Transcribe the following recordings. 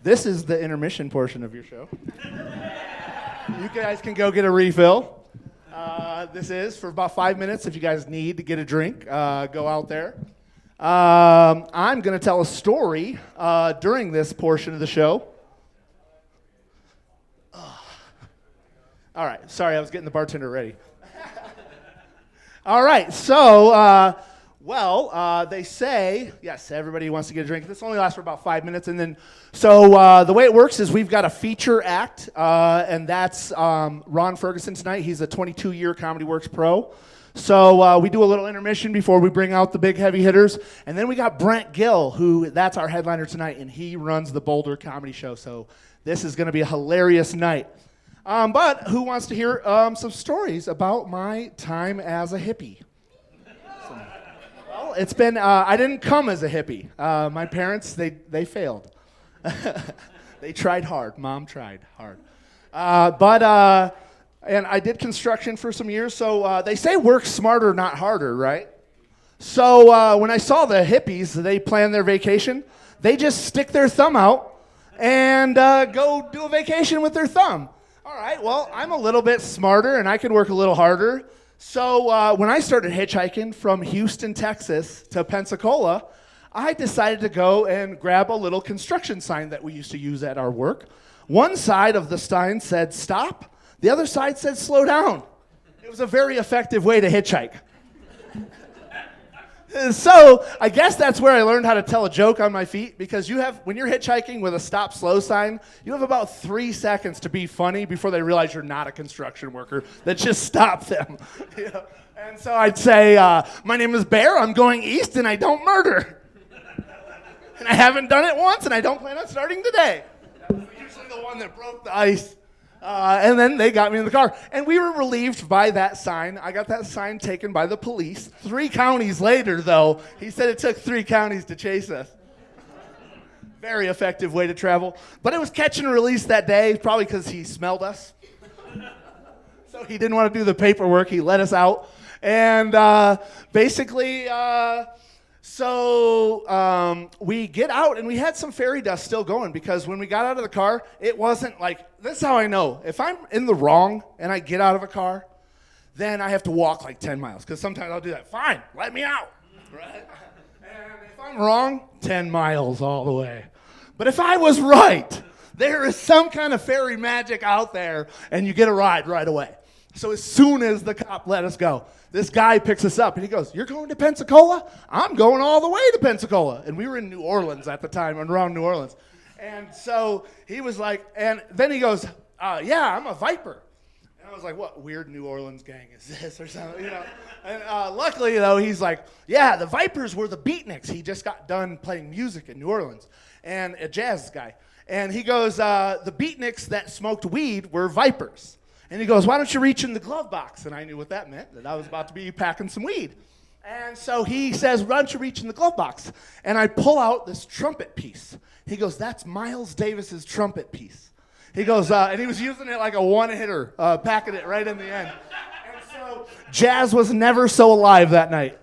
This is the intermission portion of your show. You guys can go get a refill. This is for about 5 minutes. If you guys need to get a drink, go out there. I'm going to tell a story during this portion of the show. All right. Sorry, I was getting the bartender ready. All right. So, they say, yes, everybody wants to get a drink. This only lasts for about 5 minutes. And then, the way it works is we've got a feature act, and that's Ron Ferguson tonight. He's a 22-year Comedy Works pro. So we do a little intermission before we bring out the big heavy hitters. And then we got Brent Gill, that's our headliner tonight, and he runs the Boulder Comedy Show. So this is going to be a hilarious night. But who wants to hear some stories about my time as a hippie? Well, it's been, I didn't come as a hippie. My parents, they failed. They tried hard. Mom tried hard. And I did construction for some years, so they say work smarter, not harder, right? So when I saw the hippies, they plan their vacation, they just stick their thumb out and go do a vacation with their thumb. All right, well, I'm a little bit smarter, and I can work a little harder. So when I started hitchhiking from Houston, Texas to Pensacola, I decided to go and grab a little construction sign that we used to use at our work. One side of the sign said stop. The other side said slow down. It was a very effective way to hitchhike. So I guess that's where I learned how to tell a joke on my feet, because when you're hitchhiking with a stop slow sign, you have about 3 seconds to be funny before they realize you're not a construction worker. That just stop them. You know? And so I'd say, my name is Bear, I'm going east, and I don't murder. And I haven't done it once, and I don't plan on starting today. That was usually the one that broke the ice. And then they got me in the car. And we were relieved by that sign. I got that sign taken by the police. 3 counties later, though, he said it took 3 counties to chase us. Very effective way to travel. But it was catch and release that day, probably because he smelled us. So he didn't want to do the paperwork. He let us out. And we get out, and we had some fairy dust still going, because when we got out of the car, it wasn't like, this is how I know. If I'm in the wrong and I get out of a car, then I have to walk like 10 miles, because sometimes I'll do that. Fine, let me out. Right? And if I'm wrong, 10 miles all the way. But if I was right, there is some kind of fairy magic out there, and you get a ride right away. So as soon as the cop let us go, this guy picks us up, and he goes, "You're going to Pensacola? I'm going all the way to Pensacola." And we were in New Orleans at the time, around New Orleans. And so he was like, and then he goes, "Yeah, I'm a Viper." And I was like, "What weird New Orleans gang is this?" or something, you know? And luckily, though, he's like, "Yeah, the Vipers were the beatniks." He just got done playing music in New Orleans, and a jazz guy. And he goes, "The beatniks that smoked weed were Vipers." And he goes, "Why don't you reach in the glove box?" And I knew what that meant, that I was about to be packing some weed. And so he says, "Why don't you reach in the glove box?" And I pull out this trumpet piece. He goes, "That's Miles Davis's trumpet piece." He goes, and he was using it like a one-hitter, packing it right in the end. And so jazz was never so alive that night.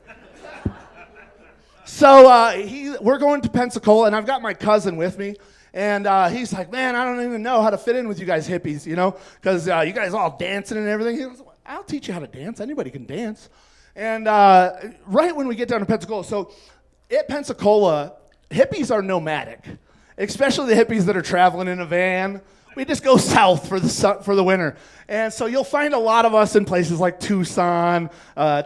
So we're going to Pensacola, and I've got my cousin with me. And he's like, "Man, I don't even know how to fit in with you guys hippies, you know, because you guys all dancing and everything." He goes, "I'll teach you how to dance. Anybody can dance." And right when we get down to Pensacola, so at Pensacola, hippies are nomadic, especially the hippies that are traveling in a van. We just go south for the winter. And so you'll find a lot of us in places like Tucson,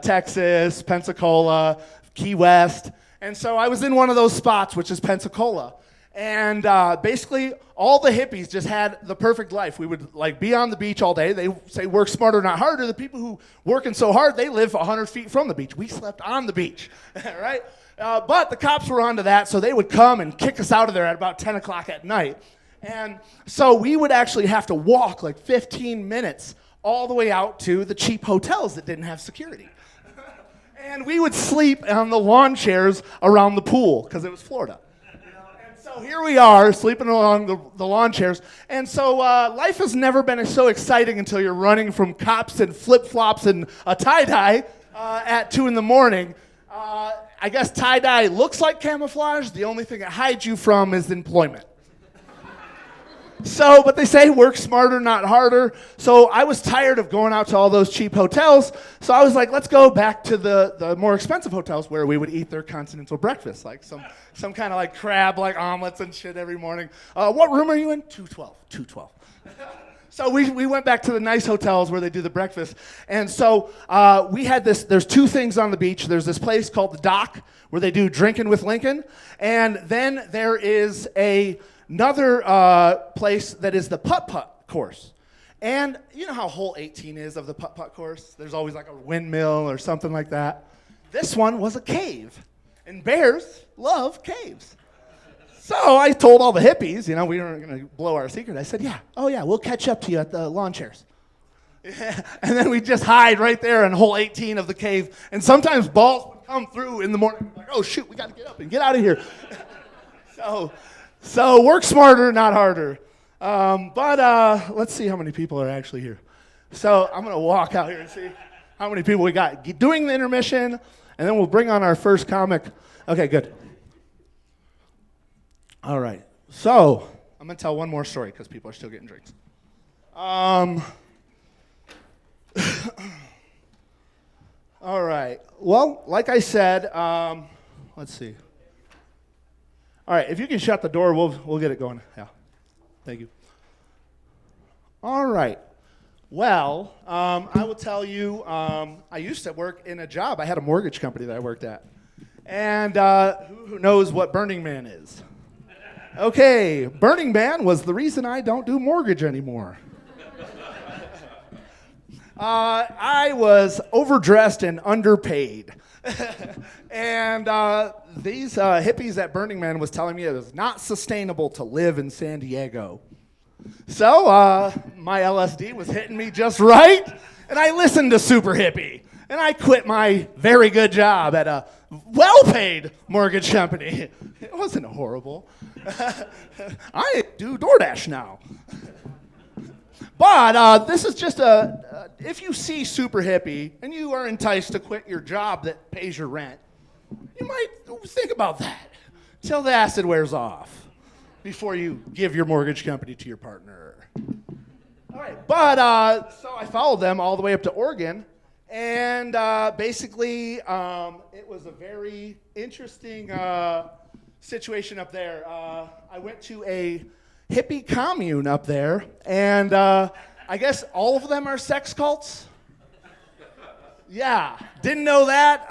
Texas, Pensacola, Key West. And so I was in one of those spots, which is Pensacola. And basically, all the hippies just had the perfect life. We would be on the beach all day. They say work smarter, not harder. The people who working so hard, they live 100 feet from the beach. We slept on the beach, right? But the cops were onto that, so they would come and kick us out of there at about 10 o'clock at night. And so we would actually have to walk 15 minutes all the way out to the cheap hotels that didn't have security. And we would sleep on the lawn chairs around the pool, because it was Florida. So here we are, sleeping along the lawn chairs. And so life has never been so exciting until you're running from cops and flip-flops and a tie-dye at 2 in the morning. I guess tie-dye looks like camouflage. The only thing it hides you from is employment. So, but they say work smarter, not harder. So I was tired of going out to all those cheap hotels. So I was like, let's go back to the more expensive hotels where we would eat their continental breakfast, like some kind of like crab, like omelets and shit every morning. What room are you in? 212. 212. So we went back to the nice hotels where they do the breakfast. And so we had this, there's two things on the beach. There's this place called the Dock where they do Drinking with Lincoln. And then there is another place that is the putt-putt course. And you know how hole 18 is of the putt-putt course? There's always like a windmill or something like that. This one was a cave. And bears love caves. So I told all the hippies, you know, we weren't going to blow our secret. I said, we'll catch up to you at the lawn chairs. And then we just hide right there in hole 18 of the cave. And sometimes balls would come through in the morning. Like, oh, shoot, we got to get up and get out of here. So work smarter, not harder. But let's see how many people are actually here. So I'm going to walk out here and see how many people we got doing the intermission. And then we'll bring on our first comic. Okay, good. All right, so I'm going to tell one more story because people are still getting drinks. All right, well, like I said, let's see. All right, if you can shut the door, we'll get it going. Yeah, thank you. All right, well, I will tell you, I used to work in a job. I had a mortgage company that I worked at. And who knows what Burning Man is? Okay, Burning Man was the reason I don't do mortgage anymore. I was overdressed and underpaid. And these hippies at Burning Man was telling me it was not sustainable to live in San Diego. So my LSD was hitting me just right, and I listened to Super Hippie. And I quit my very good job at a well-paid mortgage company. It wasn't horrible. I do DoorDash now. But this is just if you see Super Hippie and you are enticed to quit your job that pays your rent, you might think about that till the acid wears off before you give your mortgage company to your partner. All right, but so I followed them all the way up to Oregon. And basically, it was a very interesting situation up there. I went to a hippie commune up there, and I guess all of them are sex cults. Yeah, didn't know that.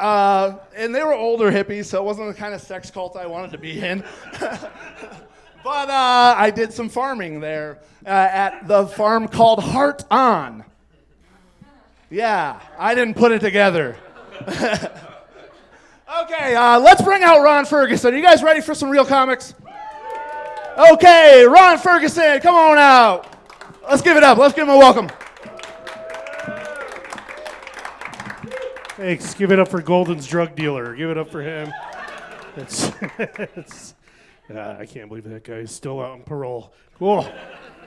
And they were older hippies, so it wasn't the kind of sex cult I wanted to be in. But I did some farming there at the farm called Heart On. Yeah, I didn't put it together. Okay, let's bring out Ron Ferguson. Are you guys ready for some real comics? Okay, Ron Ferguson, come on out. Let's give it up. Let's give him a welcome. Thanks. Give it up for Golden's drug dealer. Give it up for him. I can't believe that guy is still out on parole. Cool.